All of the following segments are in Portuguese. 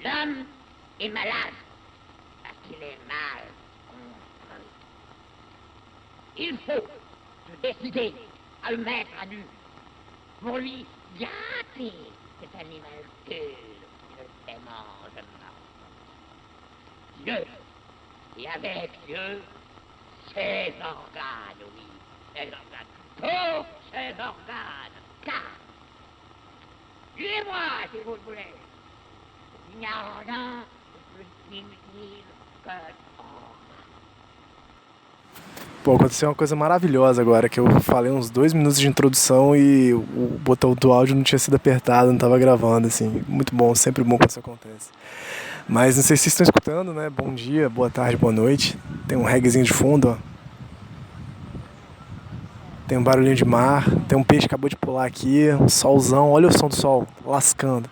L'homme est malade parce qu'il est mal construit. Il faut se décider à le mettre à nu pour lui gâter cet animal qui ne le mange pas. Dieu, et avec Dieu, ses organes, oui, ses organes, tous ses organes, car, tuez-moi si vous le voulez, il n'y a rien de plus inutile que Pô, aconteceu uma coisa maravilhosa agora, que eu falei uns 2 minutos de introdução e o botão do áudio não tinha sido apertado, não tava gravando, assim. Muito bom, sempre bom quando isso acontece. Mas não sei se vocês estão escutando, né? Bom dia, boa tarde, boa noite. Tem um reguezinho de fundo, ó. Tem um barulhinho de mar, tem um peixe que acabou de pular aqui, um solzão, olha o som do sol, lascando.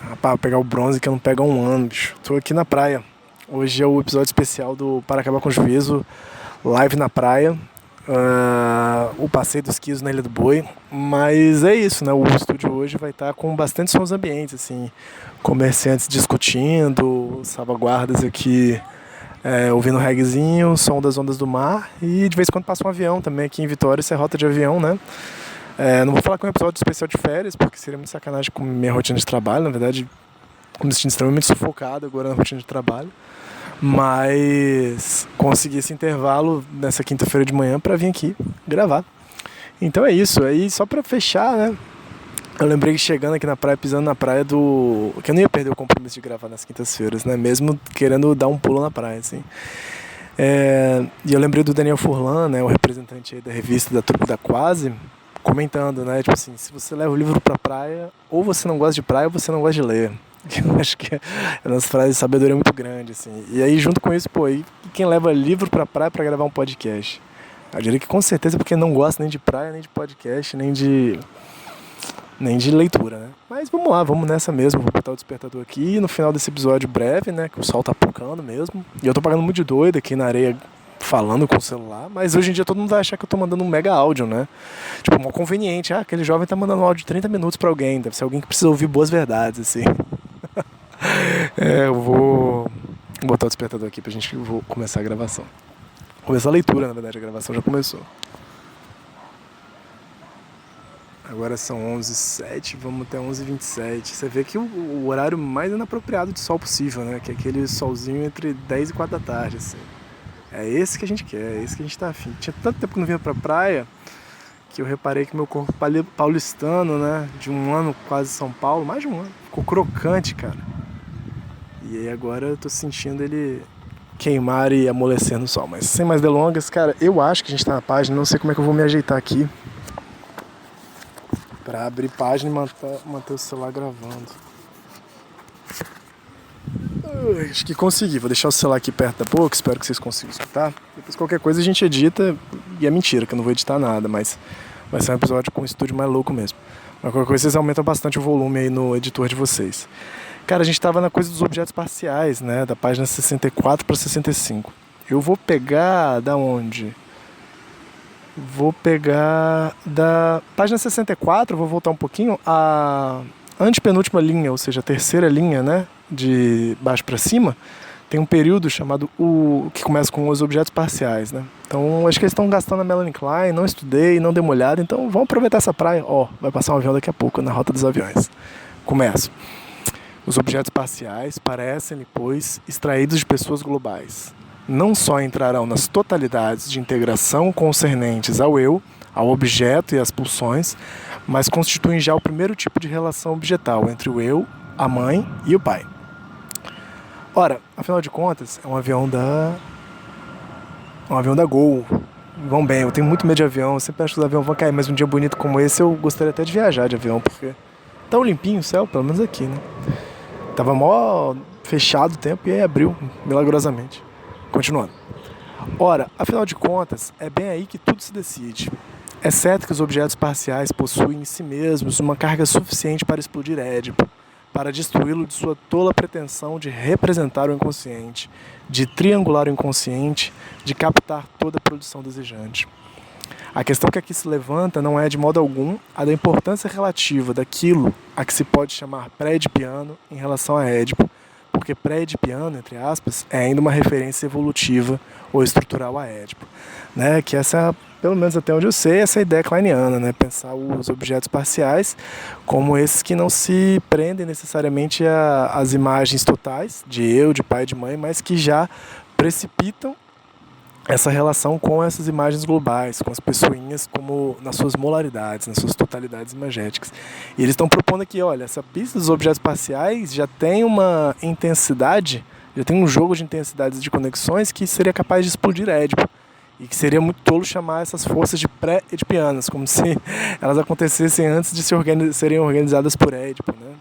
Rapaz, vou pegar o bronze que eu não pego há um ano, bicho. Tô aqui na praia. Hoje é o episódio especial do Para Acabar com o Juízo, live na praia, o passeio dos quilos na Ilha do Boi, mas é isso, né? O estúdio hoje vai estar com bastante sons ambientes, assim, comerciantes discutindo, salvaguardas aqui, ouvindo reguezinho, som das ondas do mar, e de vez em quando passa um avião também aqui em Vitória, isso é rota de avião, né? Não vou falar com um episódio especial de férias, porque seria muito sacanagem com minha rotina de trabalho, na verdade, me sentindo extremamente sufocado agora na rotina de trabalho. Mas consegui esse intervalo nessa quinta-feira de manhã para vir aqui gravar. Então é isso. Aí só para fechar, né? Eu lembrei que chegando aqui na praia, pisando na praia que eu não ia perder o compromisso de gravar nas quintas-feiras, né? Mesmo querendo dar um pulo na praia, assim. E eu lembrei do Daniel Furlan, né? O representante aí da revista da Trupe da Quase, comentando, né? Tipo assim, se você leva o livro pra praia, ou você não gosta de praia ou você não gosta de ler. Eu acho que é uma frase de sabedoria muito grande, assim. E aí, junto com isso, pô, e quem leva livro pra praia pra gravar um podcast? Eu diria que com certeza porque não gosta nem de praia, nem de podcast, nem de leitura, né? Mas vamos lá, vamos nessa mesmo. Vou botar o despertador aqui no final desse episódio breve, né? Que o sol tá pocando mesmo. E eu tô pagando muito de doido aqui na areia, falando com o celular, mas hoje em dia todo mundo vai achar que eu tô mandando um mega áudio, né? Tipo, mó conveniente. Aquele jovem tá mandando um áudio de 30 minutos pra alguém. Deve ser alguém que precisa ouvir boas verdades, assim. Eu vou botar o despertador aqui pra gente começar a gravação. Começar a leitura, na verdade, a gravação já começou. Agora são 11h07, vamos até 11h27. Você vê que o horário mais inapropriado de sol possível, né? Que é aquele solzinho entre 10 e 4 da tarde, assim. É esse que a gente quer, é esse que a gente tá afim. Tinha tanto tempo que não vinha pra praia que eu reparei que meu corpo paulistano, né? De um ano quase São Paulo, mais de um ano, ficou crocante, cara. E aí agora eu tô sentindo ele queimar e amolecer no sol. Mas sem mais delongas, cara, eu acho que a gente tá na página, não sei como é que eu vou me ajeitar aqui pra abrir página e manter o celular gravando. Acho que consegui, vou deixar o celular aqui perto da boca, espero que vocês consigam escutar. Depois qualquer coisa a gente edita, e é mentira que eu não vou editar nada, mas vai ser um episódio com um estúdio mais louco mesmo. Mas qualquer coisa vocês aumentam bastante o volume aí no editor de vocês. Cara, a gente tava na coisa dos objetos parciais, né, da página 64 para 65. Eu vou pegar da onde? Vou pegar da página 64, vou voltar um pouquinho, a antepenúltima linha, ou seja, a terceira linha, né, de baixo para cima, tem um período chamado que começa com os objetos parciais, né? Então, acho que eles estão gastando a Melanie Klein, não estudei, não dei uma olhada, então vamos aproveitar essa praia. Vai passar um avião daqui a pouco na rota dos aviões. Começo. Os objetos parciais parecem, pois, extraídos de pessoas globais. Não só entrarão nas totalidades de integração concernentes ao eu, ao objeto e às pulsões, mas constituem já o primeiro tipo de relação objetal entre o eu, a mãe e o pai. Ora, afinal de contas, é um avião da Gol. Vão bem, eu tenho muito medo de avião, eu sempre acho que os aviões vão cair, mas um dia bonito como esse eu gostaria até de viajar de avião, porque tá limpinho o céu, pelo menos aqui, né? Tava mó fechado o tempo e aí abriu, milagrosamente. Continuando. Ora, afinal de contas, é bem aí que tudo se decide. É certo que os objetos parciais possuem em si mesmos uma carga suficiente para explodir Édipo, para destruí-lo de sua tola pretensão de representar o inconsciente, de triangular o inconsciente, de captar toda a produção desejante. A questão que aqui se levanta não é, de modo algum, a da importância relativa daquilo a que se pode chamar pré-edipiano em relação a Édipo, porque pré-edipiano, entre aspas, é ainda uma referência evolutiva ou estrutural a Édipo, né? Que essa, pelo menos até onde eu sei, essa é a ideia kleiniana, né? Pensar os objetos parciais como esses que não se prendem necessariamente às imagens totais de eu, de pai e de mãe, mas que já precipitam essa relação com essas imagens globais, com as pessoinhas como nas suas molaridades, nas suas totalidades imagéticas. E eles estão propondo aqui, olha, essa pista dos objetos parciais já tem uma intensidade, já tem um jogo de intensidades de conexões que seria capaz de explodir Édipo. E que seria muito tolo chamar essas forças de pré-edipianas, como se elas acontecessem antes de serem organizadas por Édipo, né?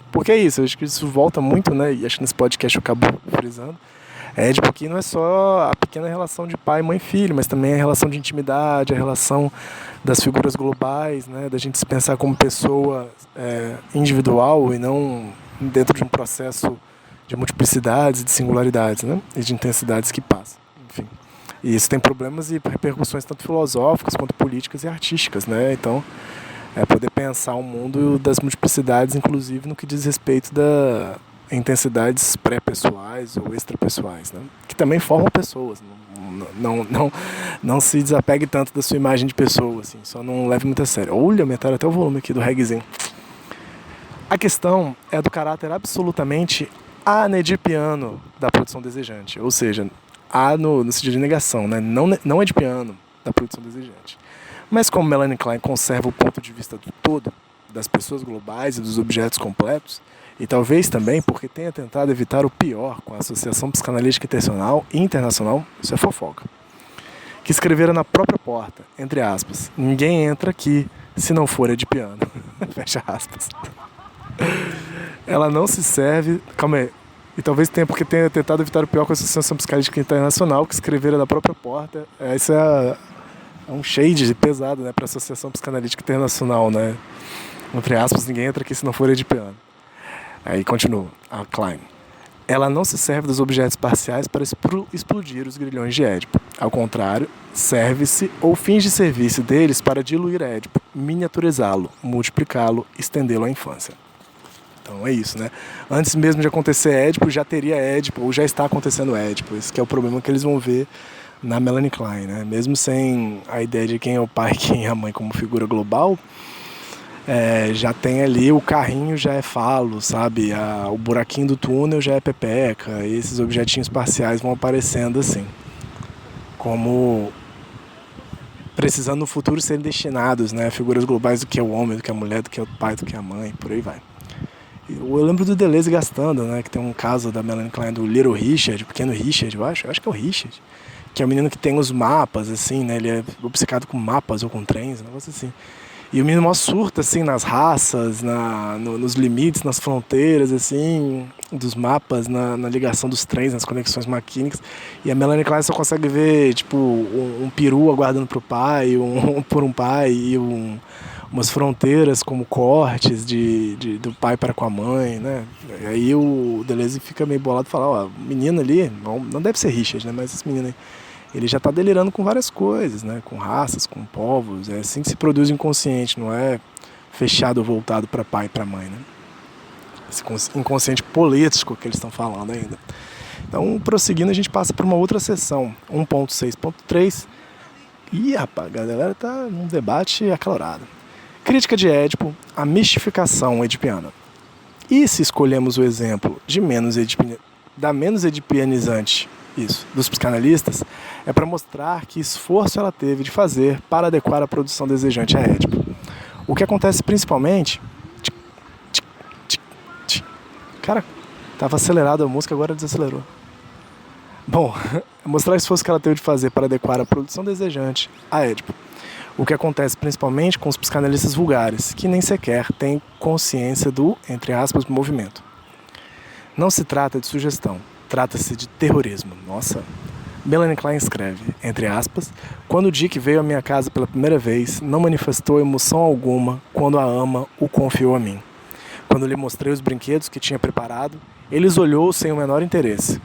Porque é isso, eu acho que isso volta muito, né? E acho que nesse podcast eu acabo frisando. Édipo aqui não é só a pequena relação de pai, mãe e filho, mas também a relação de intimidade, a relação das figuras globais, né? Da gente se pensar como pessoa individual e não dentro de um processo de multiplicidades, de singularidades, né? E de intensidades que passam, enfim. E isso tem problemas e repercussões tanto filosóficas quanto políticas e artísticas, né? Então, poder pensar o mundo das multiplicidades, inclusive no que diz respeito da intensidades pré-pessoais ou extrapessoais, né? Que também formam pessoas. Não se desapegue tanto da sua imagem de pessoa, assim, só não leve muito a sério. Olha, aumentaram até o volume aqui do reggaezinho. A questão é do caráter absolutamente anedipiano da produção desejante, ou seja, no sentido de negação, né? Não edipiano da produção desejante. Mas como Melanie Klein conserva o ponto de vista do todo, das pessoas globais e dos objetos completos, e talvez também porque tenha tentado evitar o pior com a Associação Psicanalítica Internacional, isso é fofoca, que escrevera na própria porta, entre aspas, ninguém entra aqui se não for edipiano, fecha aspas. Ela não se serve, calma aí, e talvez tenha porque tenha tentado evitar o pior com a Associação Psicanalítica Internacional, que escrevera na própria porta, isso é um shade pesado, né, para a Associação Psicanalítica Internacional, né, entre aspas, ninguém entra aqui se não for edipiano. Aí continua, a Klein. Ela não se serve dos objetos parciais para explodir os grilhões de Édipo. Ao contrário, serve-se ou finge servir-se deles para diluir Édipo, miniaturizá-lo, multiplicá-lo, estendê-lo à infância. Então é isso, né? Antes mesmo de acontecer Édipo, já teria Édipo, ou já está acontecendo Édipo. Esse que é o problema que eles vão ver na Melanie Klein, né? Mesmo sem a ideia de quem é o pai e quem é a mãe como figura global, já tem ali, o carrinho já é falo, sabe? O buraquinho do túnel já é pepeca, e esses objetinhos parciais vão aparecendo assim, como precisando no futuro serem destinados, né? Figuras globais do que é o homem, do que é a mulher, do que é o pai, do que é a mãe, por aí vai. Eu lembro do Deleuze gastando, né? Que tem um caso da Melanie Klein do Little Richard, pequeno Richard, eu acho que é o Richard, que é o menino que tem os mapas, assim, né? Ele é obcecado com mapas ou com trens, um negócio assim. E o menino mó surta, assim, nas raças, nos limites, nas fronteiras, assim, dos mapas, na ligação dos trens, nas conexões maquínicas. E a Melanie Klein só consegue ver, tipo, um peru aguardando pro pai, por um pai, e umas fronteiras como cortes do pai para com a mãe, né? E aí o Deleuze fica meio bolado e fala, ó, o menino ali, não deve ser Richard, né? Mas esse menino aí, ele já está delirando com várias coisas, né? Com raças, com povos. É assim que se produz o inconsciente, não é fechado ou voltado para pai e para mãe, né? Esse inconsciente político que eles estão falando ainda. Então, prosseguindo, a gente passa para uma outra seção, 1.6.3. Ih, rapaz, a galera tá num debate acalorado. Crítica de Édipo, a mistificação edipiana. E se escolhemos o exemplo da menos edipianizante, isso, dos psicanalistas, é para mostrar que esforço ela teve de fazer para adequar a produção desejante a Édipo. O que acontece principalmente... Cara, estava acelerado a música, agora desacelerou. Bom, mostrar o esforço que ela teve de fazer para adequar a produção desejante a Édipo. O que acontece principalmente com os psicanalistas vulgares, que nem sequer têm consciência do, entre aspas, movimento. Não se trata de sugestão, trata-se de terrorismo. Nossa. Melanie Klein escreve, entre aspas, quando Dick veio à minha casa pela primeira vez, não manifestou emoção alguma quando a ama o confiou a mim. Quando lhe mostrei os brinquedos que tinha preparado, ele os olhou sem o menor interesse.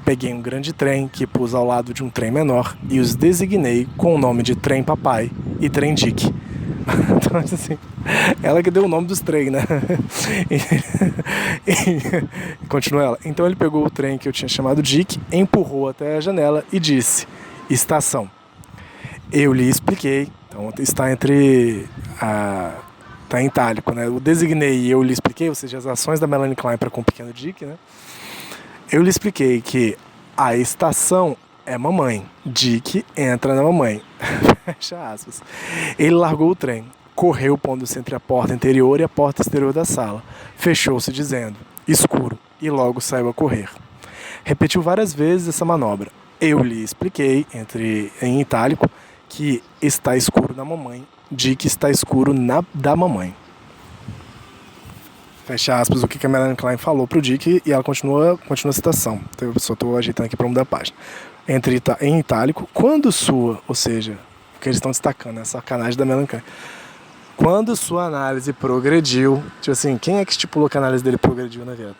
Peguei um grande trem que pus ao lado de um trem menor e os designei com o nome de Trem Papai e Trem Dick. Então, assim, ela que deu o nome dos trem, né? Continua ela. Então ele pegou o trem que eu tinha chamado Dick, empurrou até a janela e disse: estação. Eu lhe expliquei. Então está entre está em itálico, né? Eu designei e eu lhe expliquei, ou seja, as ações da Melanie Klein para com o pequeno Dick, né? Eu lhe expliquei que a estação é mamãe. Dick entra na mamãe. Fecha aspas. Ele largou o trem, correu pondo-se entre a porta interior e a porta exterior da sala. Fechou-se dizendo: escuro, e logo saiu a correr. Repetiu várias vezes essa manobra. Eu lhe expliquei, em itálico, que está escuro na mamãe, Dick está escuro da mamãe. Fecha aspas, o que a Melanie Klein falou pro Dick, e ela continua a citação. Eu só estou ajeitando aqui para mudar a página. Em itálico, quando sua, ou seja, o que eles estão destacando, é a sacanagem da Melanie Klein. Quando sua análise progrediu, tipo assim, quem é que estipulou que a análise dele progrediu na vida?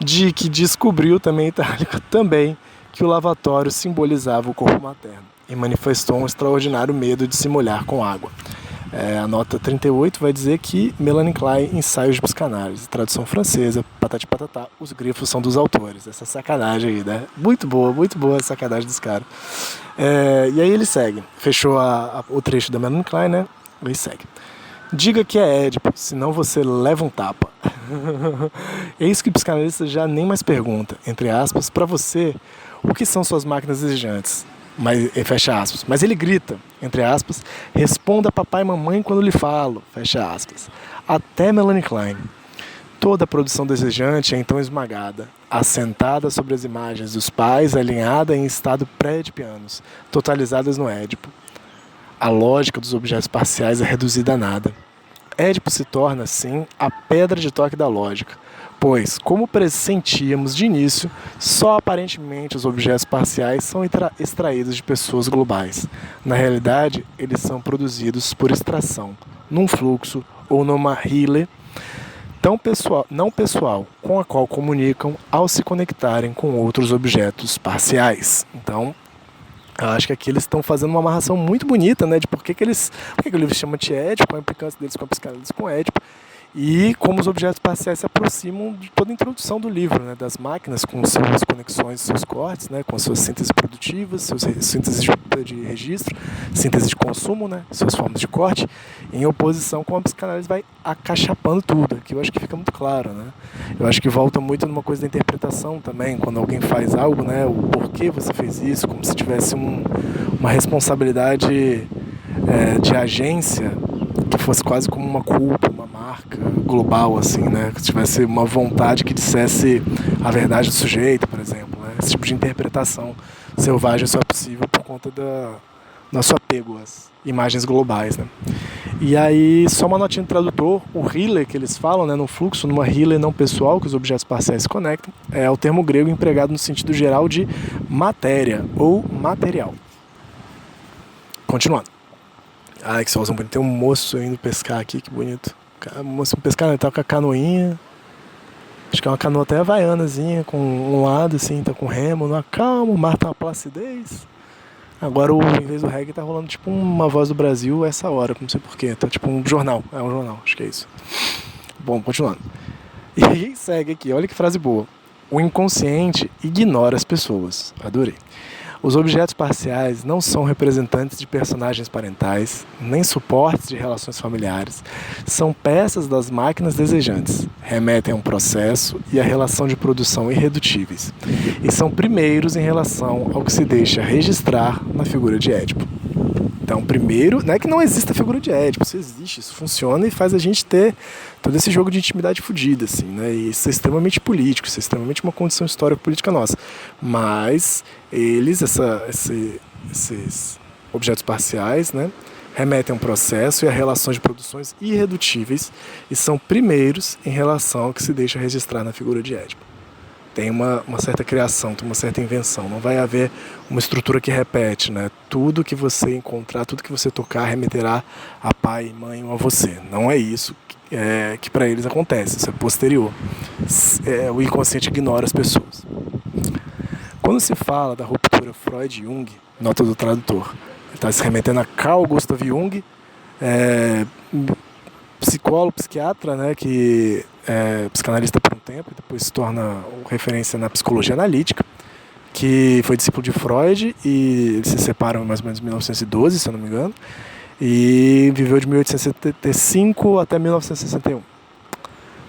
Dick descobriu também em itálico também que o lavatório simbolizava o corpo materno e manifestou um extraordinário medo de se molhar com água. A nota 38 vai dizer que Melanie Klein, ensaios de psicanálise, tradução francesa, patati patatá, os grifos são dos autores. Essa sacanagem aí, né? Muito boa a sacanagem dos caras. E aí ele segue, fechou o trecho da Melanie Klein, né? Ele segue. Diga que é Édipo, senão você leva um tapa. Eis que o psicanalista já nem mais pergunta, entre aspas, para você, o que são suas máquinas desejantes? Fecha aspas. Mas ele grita, entre aspas, responda papai e mamãe quando lhe falo, fecha aspas. Até Melanie Klein. Toda a produção desejante é então esmagada, assentada sobre as imagens dos pais, alinhada em estado pré-edipianos, totalizadas no Édipo. A lógica dos objetos parciais é reduzida a nada. Édipo se torna, assim, a pedra de toque da lógica, pois, como pressentíamos de início, só aparentemente os objetos parciais são extraídos de pessoas globais. Na realidade, eles são produzidos por extração, num fluxo ou numa rile não pessoal, com a qual comunicam ao se conectarem com outros objetos parciais. Então, eu acho que aqui eles estão fazendo uma amarração muito bonita, né, de por que o livro chama de Édipo, qual a implicância deles com a psicanálise com Édipo, e como os objetos parciais se aproximam de toda a introdução do livro, né, das máquinas com suas conexões, seus cortes, né, com suas sínteses produtivas, suas sínteses de registro, síntese de consumo, né, suas formas de corte, em oposição com a psicanálise vai acachapando tudo, que eu acho que fica muito claro, né. Eu acho que volta muito numa coisa da interpretação também, quando alguém faz algo, né, o porquê você fez isso, como se tivesse uma responsabilidade de agência que fosse quase como uma culpa, uma marca global, assim, né? Que tivesse uma vontade que dissesse a verdade do sujeito, por exemplo, né? Esse tipo de interpretação selvagem só é possível por conta do nosso apego às imagens globais, né? E aí, só uma notinha do tradutor, o rile que eles falam, né, no fluxo, numa rile não pessoal, que os objetos parciais se conectam, é o termo grego empregado no sentido geral de matéria ou material. Continuando. Ai, que solzão bonito. Tem um moço indo pescar aqui, que bonito. O moço indo pescar, ele tá com a canoinha. Acho que é uma canoa até havaianazinha, com um lado, assim, tá com remo, numa calma, o mar tá uma placidez. Agora, em vez do reggae, tá rolando tipo uma Voz do Brasil essa hora, não sei porquê. Tá tipo um jornal, acho que é isso. Bom, continuando. E aí segue aqui, olha que frase boa. O inconsciente ignora as pessoas. Adorei. Os objetos parciais não são representantes de personagens parentais, nem suportes de relações familiares. São peças das máquinas desejantes, remetem a um processo e a relação de produção irredutíveis. E são primeiros em relação ao que se deixa registrar na figura de Édipo. Então, primeiro, não é que não exista a figura de Édipo, isso existe, isso funciona e faz a gente ter todo esse jogo de intimidade fodida, assim, né? E isso é extremamente político, isso é extremamente uma condição histórico-política nossa. Mas esses objetos parciais, né, remetem a um processo e a relações de produções irredutíveis e são primeiros em relação ao que se deixa registrar na figura de Édipo. Tem uma certa criação, tem uma certa invenção. Não vai haver uma estrutura que repete, né? Tudo que você encontrar, tudo que você tocar remeterá a pai, mãe ou a você. Não é isso que para eles acontece, isso é posterior. O inconsciente ignora as pessoas. Quando se fala da ruptura Freud-Jung, nota do tradutor, ele está se remetendo a Carl Gustav Jung, psicólogo, psiquiatra, né, que é psicanalista por um tempo e depois se torna referência na psicologia analítica, que foi discípulo de Freud e eles se separam mais ou menos em 1912, se eu não me engano, e viveu de 1875 até 1961.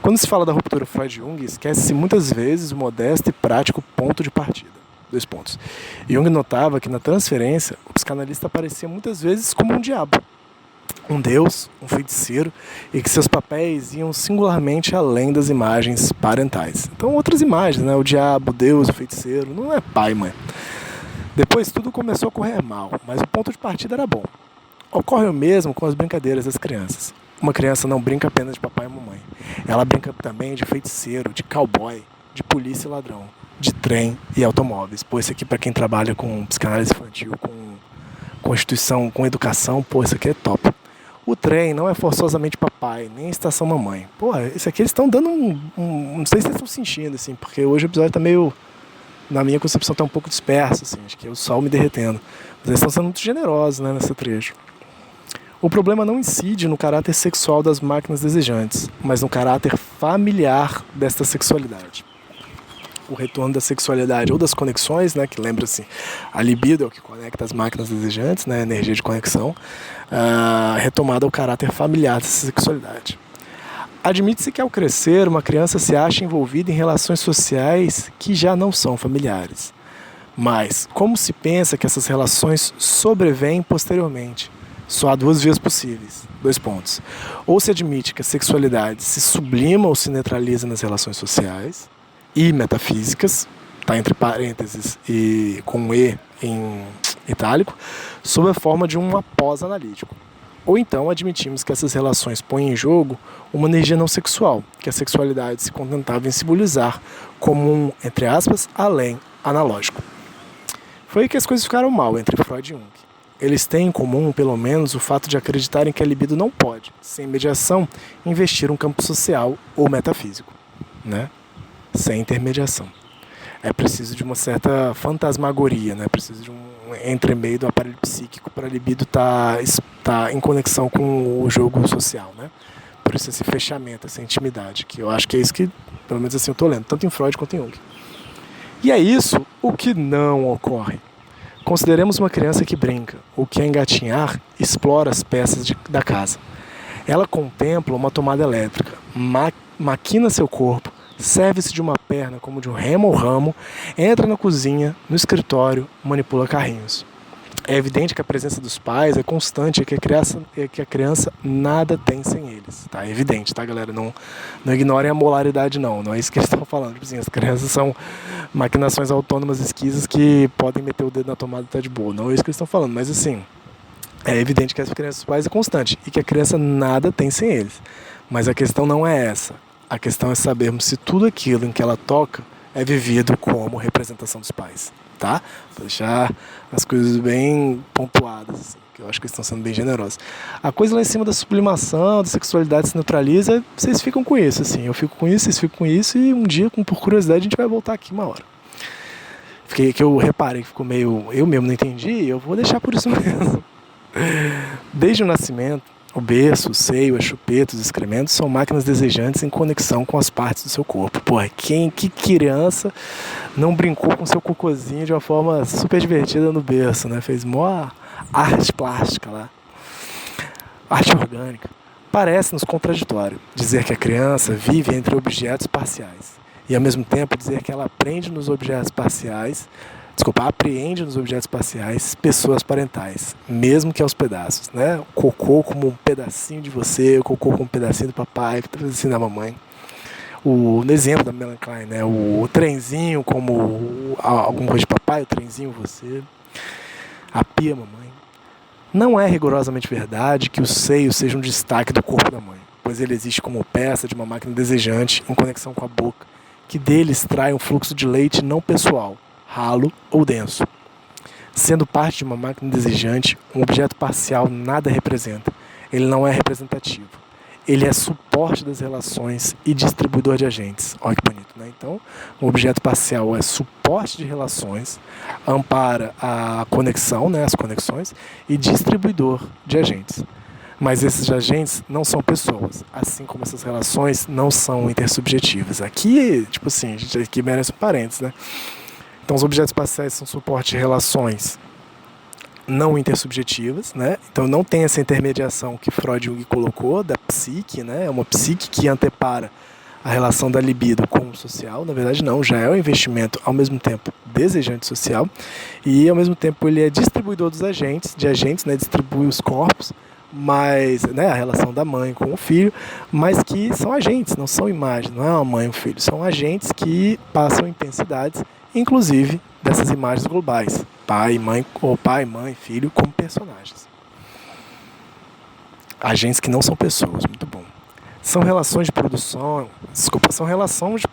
Quando se fala da ruptura Freud-Jung, esquece-se muitas vezes o modesto e prático ponto de partida. 2 pontos. Jung notava que na transferência o psicanalista aparecia muitas vezes como um diabo, um deus, um feiticeiro, e que seus papéis iam singularmente além das imagens parentais. Então outras imagens, né? O diabo, o deus, o feiticeiro, não é pai e mãe. Depois tudo começou a correr mal, mas o ponto de partida era bom. Ocorre o mesmo com as brincadeiras das crianças. Uma criança não brinca apenas de papai e mamãe. Ela brinca também de feiticeiro, de cowboy, de polícia e ladrão, de trem e automóveis. Pô, isso aqui para quem trabalha com psicanálise infantil, com constituição, com educação, pô, isso aqui é top. O trem não é forçosamente papai, nem a estação mamãe. Pô, isso aqui eles estão dando não sei se eles estão sentindo, assim, porque hoje o episódio tá meio, na minha concepção, tá um pouco disperso, assim, acho que é o sol me derretendo. Mas eles estão sendo muito generosos, né, nesse trecho. O problema não incide no caráter sexual das máquinas desejantes, mas no caráter familiar desta sexualidade. O retorno da sexualidade ou das conexões, né, que lembra-se, a libido é o que conecta as máquinas desejantes, né, a energia de conexão, retomada ao caráter familiar dessa sexualidade. Admite-se que ao crescer, uma criança se acha envolvida em relações sociais que já não são familiares. Mas, como se pensa que essas relações sobrevêm posteriormente? Só há 2 vias possíveis. 2 pontos. Ou se admite que a sexualidade se sublima ou se neutraliza nas relações sociais e metafísicas, está entre parênteses e com um E em itálico, sob a forma de um após analítico. Ou então admitimos que essas relações põem em jogo uma energia não sexual, que a sexualidade se contentava em simbolizar como um, entre aspas, além analógico. Foi aí que as coisas ficaram mal entre Freud e Jung. Eles têm em comum, pelo menos, o fato de acreditarem que a libido não pode, sem mediação, investir um campo social ou metafísico, né? Sem intermediação. É preciso de uma certa fantasmagoria, né? É preciso de um entremeio do aparelho psíquico para a libido estar em conexão com o jogo social, né? Por isso esse fechamento, essa intimidade, que eu acho que é isso que, pelo menos assim, eu estou lendo, tanto em Freud quanto em Jung. E é isso o que não ocorre. Consideremos uma criança que brinca, ou que, a engatinhar, explora as peças da casa. Ela contempla uma tomada elétrica, maquina seu corpo, serve-se de uma perna como de um remo ou ramo, entra na cozinha, no escritório, manipula carrinhos. É evidente que a presença dos pais é constante e que a criança nada tem sem eles. Tá? É evidente, tá, galera? Não ignorem a molaridade, não é isso que eles estão falando. Tipo assim, as crianças são maquinações autônomas esquisas que podem meter o dedo na tomada e tá de boa. Não é isso que eles estão falando, mas assim, é evidente que a presença dos pais é constante e que a criança nada tem sem eles. Mas a questão não é essa. A questão é sabermos se tudo aquilo em que ela toca é vivido como representação dos pais. Tá? Para deixar as coisas bem pontuadas, assim, que eu acho que eles estão sendo bem generosos. A coisa lá em cima da sublimação, da sexualidade se neutraliza, vocês ficam com isso, assim. Eu fico com isso, vocês ficam com isso, e um dia, por curiosidade, a gente vai voltar aqui uma hora. Que eu reparei que ficou meio... Eu mesmo não entendi, eu vou deixar por isso mesmo. Desde o nascimento, o berço, o seio, a chupeta, os excrementos são máquinas desejantes em conexão com as partes do seu corpo. Porra, que criança não brincou com seu cocôzinho de uma forma super divertida no berço, né? Fez mó arte plástica lá, arte orgânica. Parece-nos contraditório dizer que a criança vive entre objetos parciais e, ao mesmo tempo, dizer que ela apreende nos objetos parciais pessoas parentais, mesmo que aos pedaços, né? O cocô como um pedacinho de você, o cocô como um pedacinho do papai, um pedacinho da mamãe. No exemplo da Melanie Klein, né? O trenzinho como alguma coisa de papai, o trenzinho você, a pia mamãe. Não é rigorosamente verdade que o seio seja um destaque do corpo da mãe, pois ele existe como peça de uma máquina desejante em conexão com a boca, que dele extrai um fluxo de leite não pessoal, ralo ou denso. Sendo parte de uma máquina desejante, um objeto parcial nada representa. Ele não é representativo. Ele é suporte das relações e distribuidor de agentes. Olha que bonito, né? Então, um objeto parcial é suporte de relações, ampara a conexão, né, as conexões, e distribuidor de agentes. Mas esses agentes não são pessoas, assim como essas relações não são intersubjetivas. Aqui, tipo assim, a gente aqui merece um parênteses, né? Então, os objetos espaciais são suporte de relações não intersubjetivas, né? Então, não tem essa intermediação que Freud e Jung colocou da psique, né? É uma psique que antepara a relação da libido com o social. Na verdade, não, já é um investimento ao mesmo tempo desejante social e ao mesmo tempo ele é distribuidor dos agentes, né? Distribui os corpos, mas, né, a relação da mãe com o filho, mas que são agentes, não são imagens, não é uma mãe e um filho, são agentes que passam intensidades, inclusive dessas imagens globais, pai, mãe, ou pai, mãe, filho, como personagens. Agentes que não são pessoas, muito bom. São relações de produção, são relações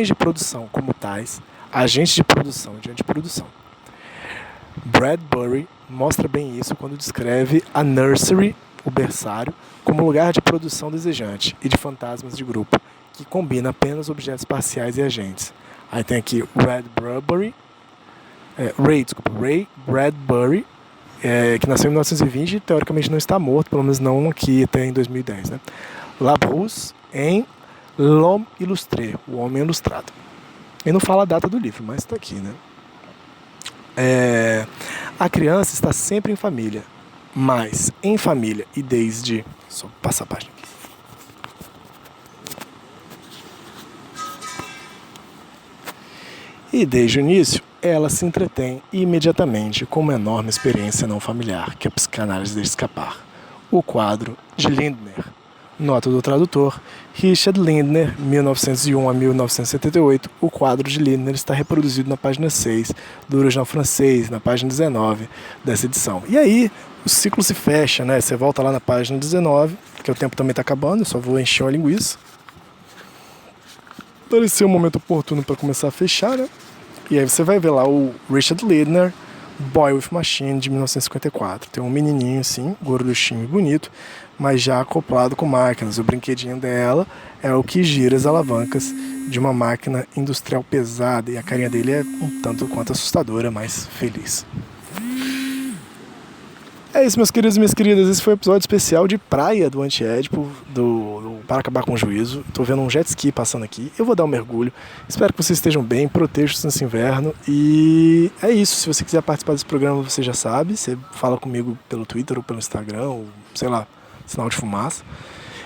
de produção como tais, agentes de produção e de antiprodução. Bradbury mostra bem isso quando descreve a nursery, o berçário, como lugar de produção desejante e de fantasmas de grupo, que combina apenas objetos parciais e agentes. Aí tem aqui Ray Bradbury, que nasceu em 1920 e teoricamente não está morto, pelo menos não aqui até em 2010. Né? Labrousse em L'Homme Illustré, o Homem Ilustrado. E não fala a data do livro, mas está aqui, né? A criança está sempre em família, mas em família e desde... Só passar a página aqui. E desde o início, ela se entretém imediatamente com uma enorme experiência não familiar que a psicanálise deixa escapar. O quadro de Lindner. Nota do tradutor, Richard Lindner, 1901 a 1978. O quadro de Lindner está reproduzido na página 6 do original francês, na página 19 dessa edição. E aí, o ciclo se fecha, né? Você volta lá na página 19, porque o tempo também está acabando, eu só vou encher uma linguiça. Pareceu um momento oportuno para começar a fechar, né? E aí você vai ver lá o Richard Lindner, Boy with Machine, de 1954. Tem um menininho assim, gorduchinho e bonito, mas já acoplado com máquinas. O brinquedinho dela é o que gira as alavancas de uma máquina industrial pesada. E a carinha dele é um tanto quanto assustadora, mas feliz. É isso, meus queridos e minhas queridas. Esse foi o episódio especial de praia do Anti-Édipo, do Para Acabar com o Juízo. Tô vendo um jet ski passando aqui. Eu vou dar um mergulho. Espero que vocês estejam bem, protejam-se nesse inverno. E é isso. Se você quiser participar desse programa, você já sabe. Você fala comigo pelo Twitter ou pelo Instagram, ou sei lá, sinal de fumaça.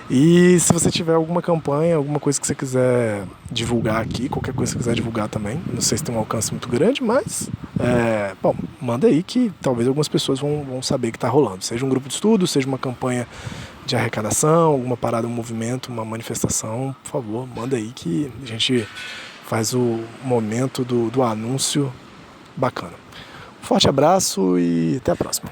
E se você tiver alguma campanha, alguma coisa que você quiser divulgar aqui, qualquer coisa que você quiser divulgar também, não sei se tem um alcance muito grande, mas bom, manda aí que talvez algumas pessoas vão saber que está rolando. Seja um grupo de estudo, seja uma campanha de arrecadação, alguma parada, um movimento, uma manifestação, por favor, manda aí que a gente faz o momento do anúncio bacana. Um forte abraço e até a próxima.